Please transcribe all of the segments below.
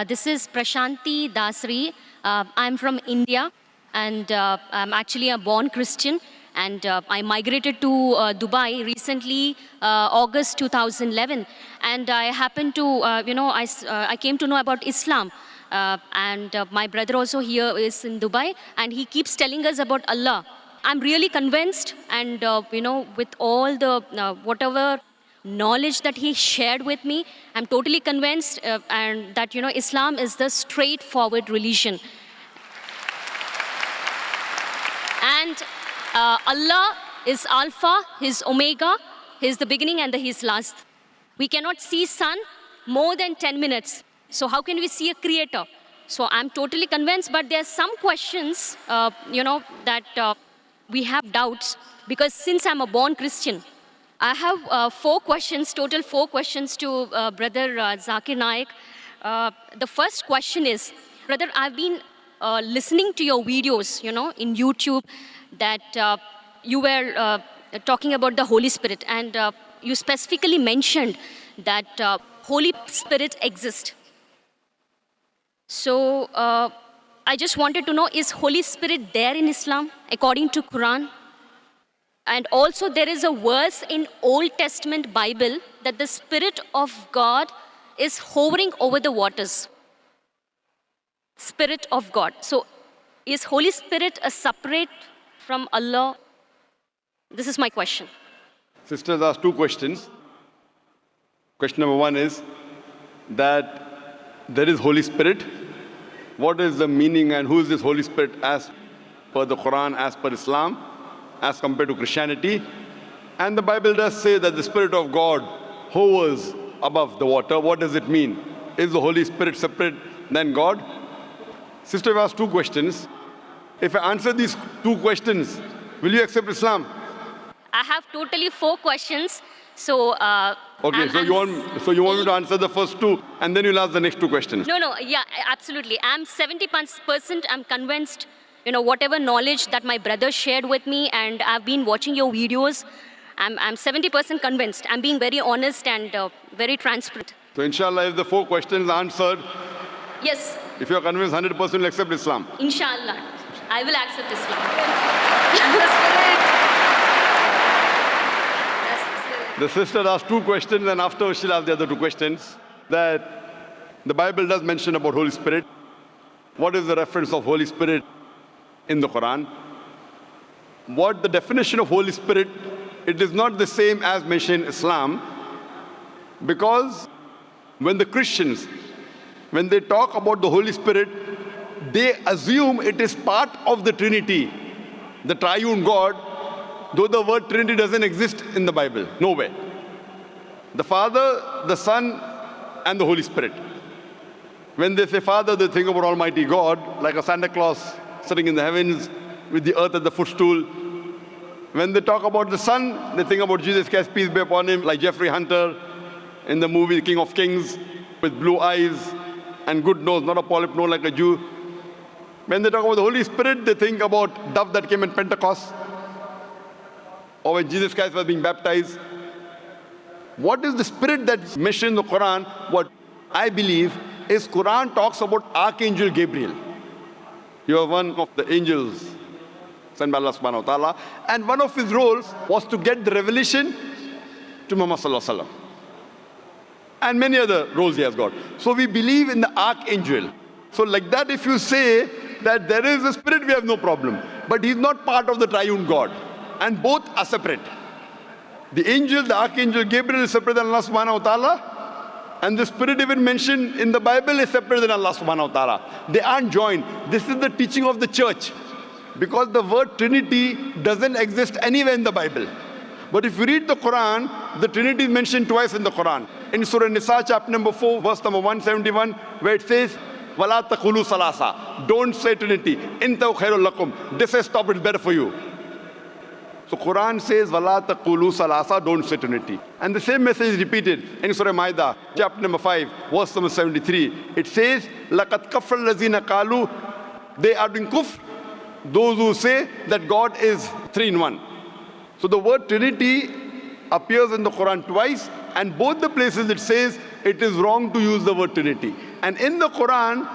This is Prashanti Dasri. I'm from India, and I'm actually a born Christian. And I migrated to Dubai recently, August 2011. And I happened to, I came to know about Islam. My brother also here is in Dubai, and he keeps telling us about Allah. I'm really convinced, and with all the whatever knowledge that he shared with me, I'm totally convinced and that Islam is the straightforward religion. And Allah is Alpha, He's Omega, He's the beginning and He's last. We cannot see sun more than 10 minutes. So how can we see a creator? So I'm totally convinced, but there are some questions, that we have doubts, because since I'm a born Christian, I have 4 questions, total 4 questions to Brother Zakir Naik. The first question is, brother, I've been listening to your videos, in YouTube, that you were talking about the Holy Spirit, and you specifically mentioned that Holy Spirit exists. So I just wanted to know, is Holy Spirit there in Islam according to Quran? And also there is a verse in Old Testament Bible that the Spirit of God is hovering over the waters. Spirit of God. So is Holy Spirit a separate from Allah? This is my question. Sisters asked 2 questions. Question number 1 is that there is Holy Spirit. What is the meaning and who is this Holy Spirit as per the Quran, as per Islam, as compared to Christianity? And the Bible does say that the Spirit of God hovers above the water. What does it mean? Is the Holy Spirit separate than God? Sister, I've asked 2 questions. If I answer these 2 questions, will you accept Islam? I have totally 4 questions. So okay, so you want me to answer the first 2 and then you'll ask the next 2 questions? No, yeah, absolutely. I'm 70%, I'm convinced, whatever knowledge that my brother shared with me, and I've been watching your videos, I'm 70% convinced. I'm being very honest and very transparent. So inshallah, if the 4 questions are answered, yes. If you're convinced, 100% will accept Islam. Inshallah, I will accept Islam. The sister asked 2 questions, and afterwards she'll ask the other 2 questions. That the Bible does mention about Holy Spirit. What is the reference of Holy Spirit in the Quran? What the definition of Holy Spirit, it is not the same as mentioned in Islam, because when the Christians, when they talk about the Holy Spirit, they assume it is part of the Trinity, the triune God, though the word Trinity doesn't exist in the Bible, nowhere. The Father, the Son, and the Holy Spirit. When they say Father, they think about Almighty God, like a Santa Claus sitting in the heavens with the earth as the footstool. When they talk about the Son, they think about Jesus Christ, peace be upon him, like Jeffrey Hunter in the movie King of Kings, with blue eyes and good nose, not a polyp nose like a Jew. When they talk about the Holy Spirit, they think about dove that came in Pentecost, or when Jesus Christ was being baptized. What is the Spirit that's mentioned in the Quran? What I believe is Quran talks about Archangel Gabriel. You are one of the angels sent by Allah subhanahu wa ta'ala, and one of his roles was to get the revelation to Muhammad sallallahu alaihi wasallam. And many other roles he has got. So we believe in the Archangel. So like that, if you say that there is a Spirit, we have no problem. But he's not part of the triune God. And both are separate. The angel, the Archangel Gabriel is separate than Allah subhanahu wa ta'ala. And the Spirit even mentioned in the Bible is separate than Allah subhanahu wa ta'ala. They aren't joined. This is the teaching of the church. Because the word Trinity doesn't exist anywhere in the Bible. But if you read the Quran, the Trinity is mentioned twice in the Quran. In Surah Nisa, chapter number 4, verse number 171, where it says, وَلَا تَقُولُوا ثَلَاثَةً. Don't say Trinity. إِنْتَوْ خَيْرٌ لَكُمْ. This says, stop, it's better for you. So Quran says, وَلَا تَقُولُوا ثَلَاثَةً. Don't say Trinity. And the same message is repeated in Surah Ma'idah, chapter number 5, verse number 73. It says, لَقَدْ كَفَّرَ الَّذِينَ قَالُوا. They are doing kufr, those who say that God is 3 in 1. So the word Trinity appears in the Quran twice, and both the places it says it is wrong to use the word Trinity. And in the Quran,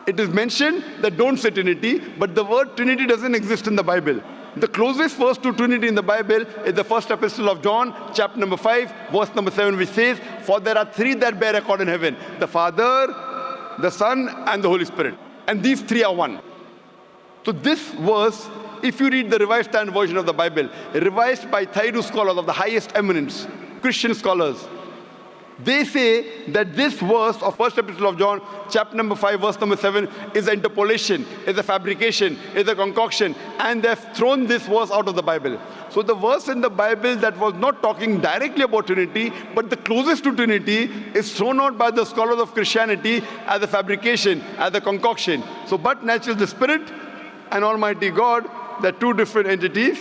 it is mentioned that don't say Trinity, but the word Trinity doesn't exist in the Bible. The closest verse to Trinity in the Bible is the first epistle of John, chapter number 5, verse number 7, which says, "For there are three that bear record in heaven, the Father, the Son, and the Holy Spirit. And these three are one." So this verse, if you read the Revised Standard Version of the Bible, revised by Thairu scholars of the highest eminence, Christian scholars, they say that this verse of first epistle of John, chapter number 5, verse number 7, is an interpolation, is a fabrication, is a concoction, and they've thrown this verse out of the Bible. So the verse in the Bible that was not talking directly about Trinity, but the closest to Trinity, is thrown out by the scholars of Christianity as a fabrication, as a concoction. So but naturally the Spirit and Almighty God, they're two different entities.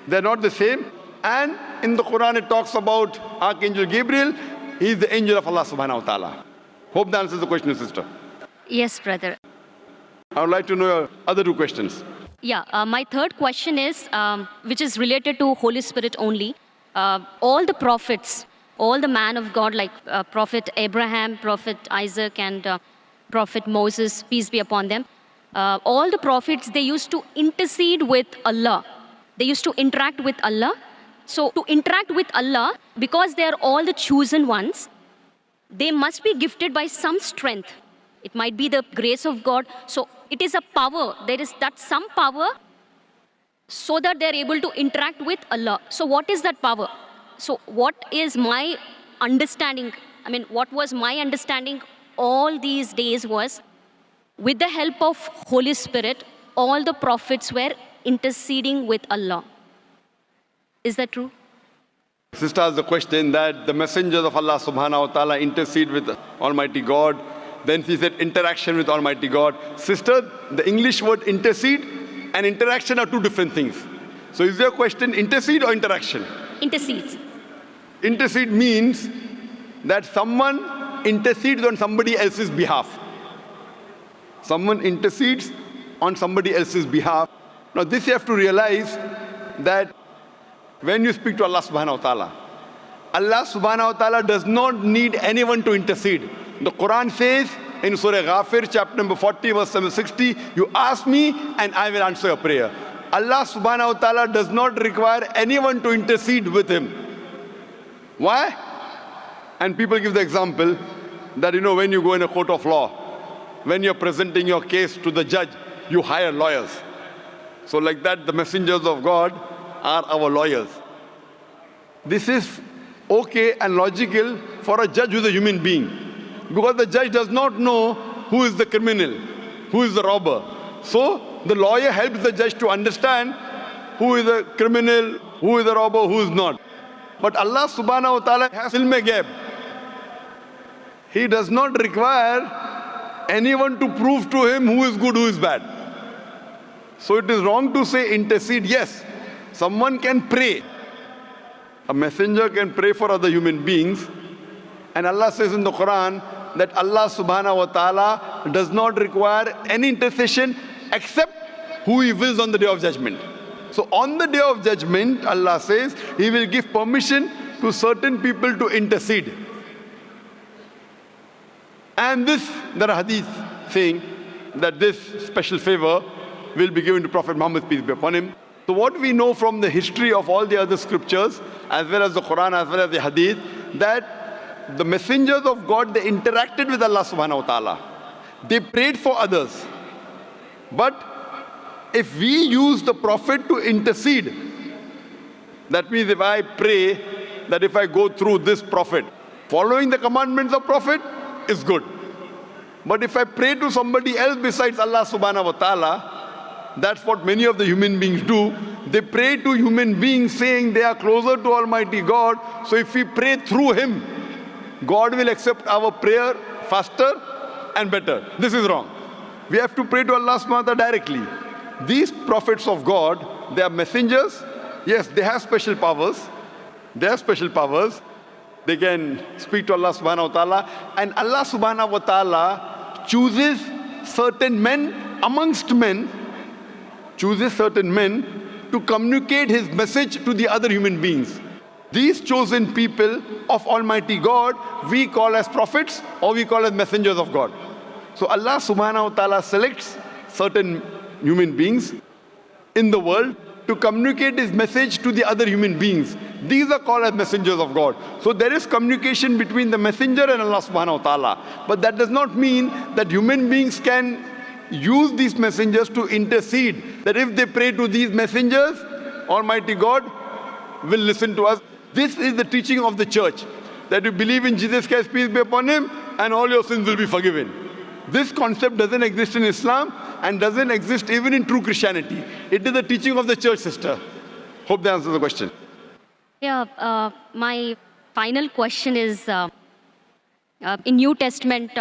They're not the same. And in the Quran it talks about Archangel Gabriel. He is the angel of Allah subhanahu wa ta'ala. Hope that answers the question, sister. Yes, brother. I would like to know your other two questions. Yeah, my third question is, which is related to Holy Spirit only. All the prophets, all the man of God, like Prophet Abraham, Prophet Isaac, and Prophet Moses, peace be upon them, all the prophets, they used to intercede with Allah. They used to interact with Allah. So to interact with Allah, because they are all the chosen ones, they must be gifted by some strength. It might be the grace of God. So it is a power. There is that some power so that they're able to interact with Allah. So what is that power? So what is my understanding? I mean, what was my understanding all these days was, with the help of Holy Spirit, all the prophets were interceding with Allah. Is that true? Sister asked the question that the messengers of Allah subhanahu wa ta'ala intercede with Almighty God. Then she said interaction with Almighty God. Sister, the English word intercede and interaction are two different things. So is your question intercede or interaction? Intercedes. Intercede means that someone intercedes on somebody else's behalf. Someone intercedes on somebody else's behalf. Now this you have to realize that when you speak to Allah subhanahu wa ta'ala, Allah subhanahu wa ta'ala does not need anyone to intercede. The Quran says in Surah Ghafir, chapter number 40, verse number 60, you ask me and I will answer your prayer. Allah subhanahu wa ta'ala does not require anyone to intercede with him. Why? And people give the example that, when you go in a court of law, when you're presenting your case to the judge, you hire lawyers. So like that, the messengers of God are our lawyers. This is okay and logical for a judge who is a human being, because the judge does not know who is the criminal, who is the robber. So the lawyer helps the judge to understand who is the criminal, who is the robber, who is not. But Allah subhanahu wa ta'ala has ilm ghaib. He does not require anyone to prove to him who is good, who is bad. So it is wrong to say intercede. Yes, someone can pray. A messenger can pray for other human beings. And Allah says in the Quran that Allah subhanahu wa ta'ala does not require any intercession except who He wills on the day of judgment. So on the day of judgment, Allah says He will give permission to certain people to intercede. And there are hadith saying that this special favor will be given to Prophet Muhammad, peace be upon him. So what we know from the history of all the other scriptures, as well as the Quran, as well as the hadith, that the messengers of God, they interacted with Allah subhanahu wa ta'ala. They prayed for others. But if we use the prophet to intercede, that means if I pray that if I go through this prophet, following the commandments of prophet is good. But if I pray to somebody else besides Allah subhanahu wa ta'ala, that's what many of the human beings do. They pray to human beings saying they are closer to Almighty God. So if we pray through Him, God will accept our prayer faster and better. This is wrong. We have to pray to Allah subhanahu wa ta'ala directly. These prophets of God, they are messengers. Yes, they have special powers. They have special powers. They can speak to Allah subhanahu wa ta'ala. And Allah subhanahu wa ta'ala chooses certain men amongst men, chooses certain men to communicate His message to the other human beings. These chosen people of Almighty God, we call as prophets or we call as messengers of God. So Allah subhanahu wa ta'ala selects certain human beings in the world to communicate His message to the other human beings. These are called as messengers of God. So there is communication between the messenger and Allah subhanahu wa ta'ala. But that does not mean that human beings can use these messengers to intercede. That if they pray to these messengers, Almighty God will listen to us. This is the teaching of the church, that you believe in Jesus Christ, peace be upon Him, and all your sins will be forgiven. This concept doesn't exist in Islam and doesn't exist even in true Christianity. It is the teaching of the church, sister. Hope that answers the question. Yeah, my final question is, in New Testament,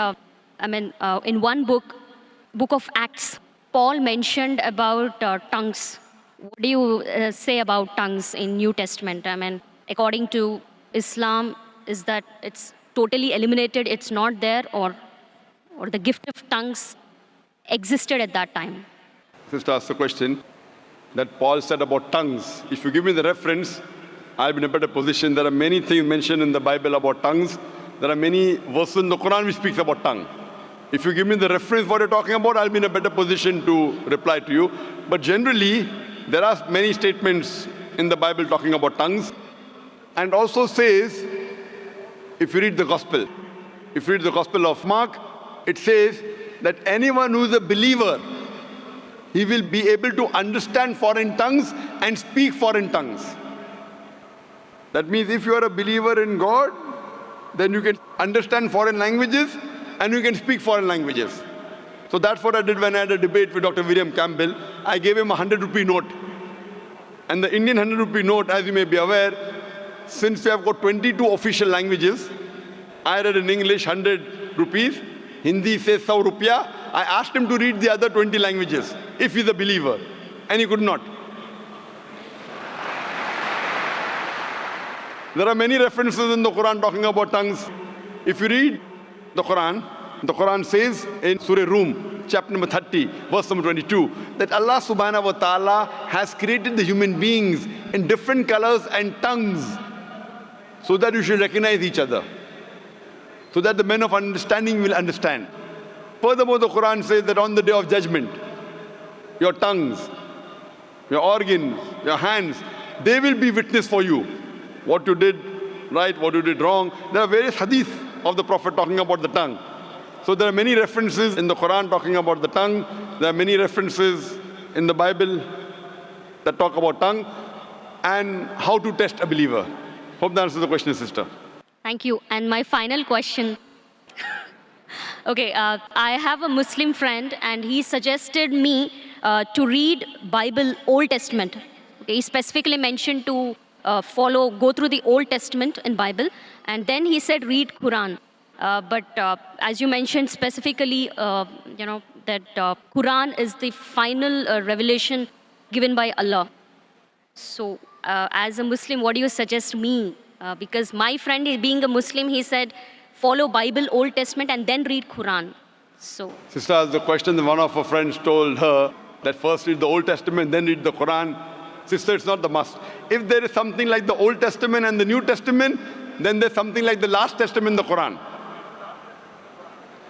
in one book of Acts, Paul mentioned about tongues. What do you say about tongues in New Testament? According to Islam, is that it's totally eliminated, it's not there, or the gift of tongues existed at that time? Sister asked the question that Paul said about tongues. If you give me the reference, I'll be in a better position. There are many things mentioned in the Bible about tongues. There are many verses in the Quran which speaks about tongue. If you give me the reference what you're talking about, I'll be in a better position to reply to you. But generally, there are many statements in the Bible talking about tongues. And also says, if you read the Gospel of Mark, it says that anyone who is a believer, he will be able to understand foreign tongues and speak foreign tongues. That means if you are a believer in God, then you can understand foreign languages and you can speak foreign languages. So that's what I did when I had a debate with Dr. William Campbell. I gave him a 100-rupee note. And the Indian 100-rupee note, as you may be aware, since we have got 22 official languages, I read in English 100 rupees, Hindi says 100 rupiah. I asked him to read the other 20 languages, if he's a believer, and he could not. There are many references in the Quran talking about tongues. If you read the Quran says in Surah Rum, chapter number 30, verse number 22, that Allah subhanahu wa ta'ala has created the human beings in different colors and tongues, so that you should recognize each other, so that the men of understanding will understand. Furthermore, the Quran says that on the day of judgment, your tongues, your organs, your hands, they will be witness for you. What you did right, what you did wrong. There are various hadith of the Prophet talking about the tongue. So there are many references in the Quran talking about the tongue. There are many references in the Bible that talk about tongue and how to test a believer. Hope that answers the question, sister. Thank you. And my final question. Okay, I have a Muslim friend and he suggested me to read Bible Old Testament. Okay, he specifically mentioned to go through the Old Testament in Bible, and then he said read Quran. But as you mentioned specifically, that Quran is the final revelation given by Allah. So as a Muslim, what do you suggest me? Because my friend, being a Muslim, he said, follow Bible, Old Testament, and then read Quran. So, sister asked the question, one of her friends told her that first read the Old Testament, then read the Quran. Sister, it's not the must. If there is something like the Old Testament and the New Testament, then there's something like the last testament in the Quran.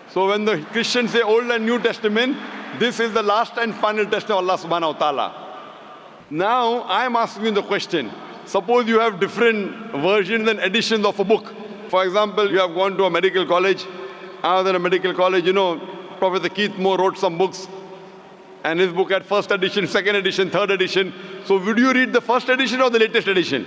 So when the Christians say Old and New Testament, this is the last and final testament of Allah subhanahu wa ta'ala. Now, I'm asking you the question. Suppose you have different versions and editions of a book. For example, you have gone to a medical college. Other than a medical college, Professor Keith Moore wrote some books. And his book had first edition, second edition, third edition. So would you read the first edition or the latest edition?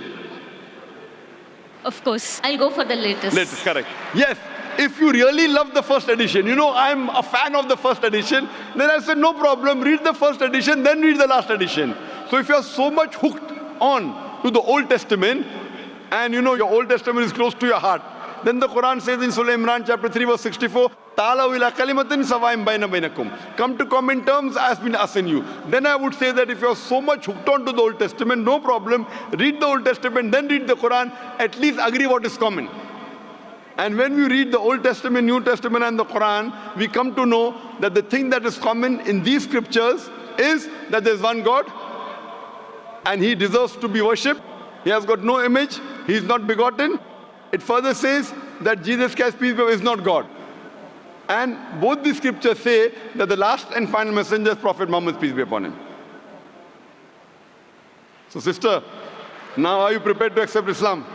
Of course, I'll go for the latest. Latest, correct. Yes, if you really love the first edition, I'm a fan of the first edition, then I said, no problem, read the first edition, then read the last edition. So if you're so much hooked on to the Old Testament, and your Old Testament is close to your heart, then the Quran says in Surah Imran chapter 3 verse 64, Ta'alaw ila kalimatin sawaim baina bainakum. Come to common terms as been us and you. Then I would say that if you're so much hooked on to the Old Testament, no problem, read the Old Testament, then read the Quran, at least agree what is common. And when we read the Old Testament, New Testament and the Quran, we come to know that the thing that is common in these scriptures is that there's one God and He deserves to be worshipped. He has got no image, he is not begotten. It further says that Jesus Christ, peace be upon him, is not God. And both the scriptures say that the last and final messenger is Prophet Muhammad, peace be upon him. So sister, now are you prepared to accept Islam?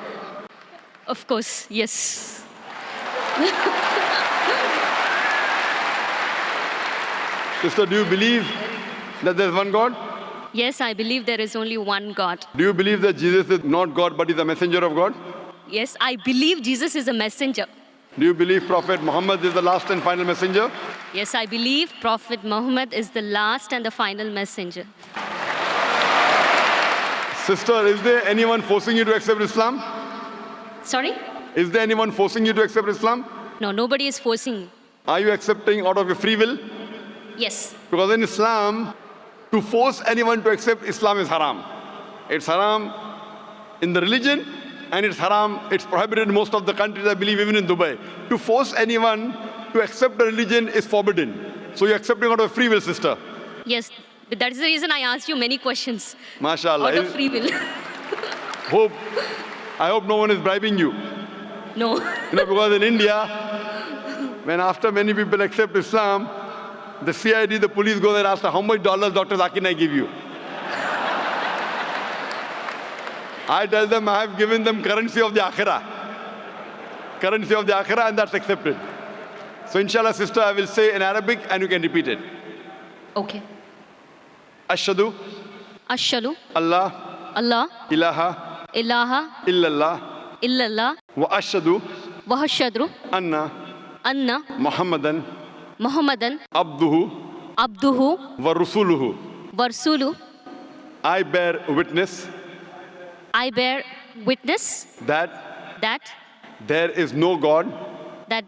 Of course, yes. Sister, do you believe that there is one God? Yes, I believe there is only one God. Do you believe that Jesus is not God but is a messenger of God? Yes, I believe Jesus is a messenger. Do you believe Prophet Muhammad is the last and final messenger? Yes, I believe Prophet Muhammad is the last and the final messenger. Sister, is there anyone forcing you to accept Islam? Sorry? Is there anyone forcing you to accept Islam? No, nobody is forcing me. Are you accepting out of your free will? Yes. Because in Islam, to force anyone to accept Islam is haram. It's haram in the religion, and it's haram, it's prohibited in most of the countries, I believe, even in Dubai. To force anyone to accept a religion is forbidden. So you're accepting out of free will, sister. Yes, but that is the reason I asked you many questions. MashaAllah. Out of free will. I hope no one is bribing you. No. Because in India, when after many people accept Islam, the CID, the police go there and ask, how much dollars Dr. Zakir Naik give you? I tell them I have given them currency of the akhirah. Currency of the akhirah, and that's accepted. So inshallah, sister, I will say in Arabic and you can repeat it. Okay. Ashhadu Ashhadu Allah Allah ilaha ilaha illallah illallah wa ashhadu wa ashhadu anna anna Muhammadan Muhammadan abduhu abduhu wa rasuluhu. wa rasuluhu. I bear witness I bear witness that that there is no God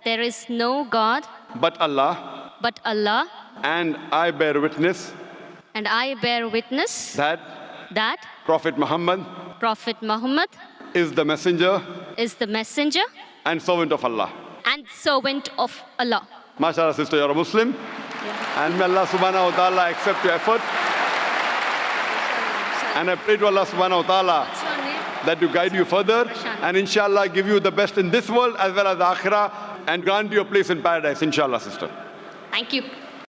there is no God but Allah, but Allah, and I bear witness and I bear witness that Prophet Muhammad Prophet Muhammad is the messenger is the messenger and servant of Allah. and servant of Allah. MashaAllah, sister, you're a Muslim. And may Allah subhanahu wa ta'ala accept your effort. And I pray to Allah subhanahu wa ta'ala that to guide you further and inshallah give you the best in this world as well as the akhirah and grant you a place in paradise, inshallah, sister. Thank you.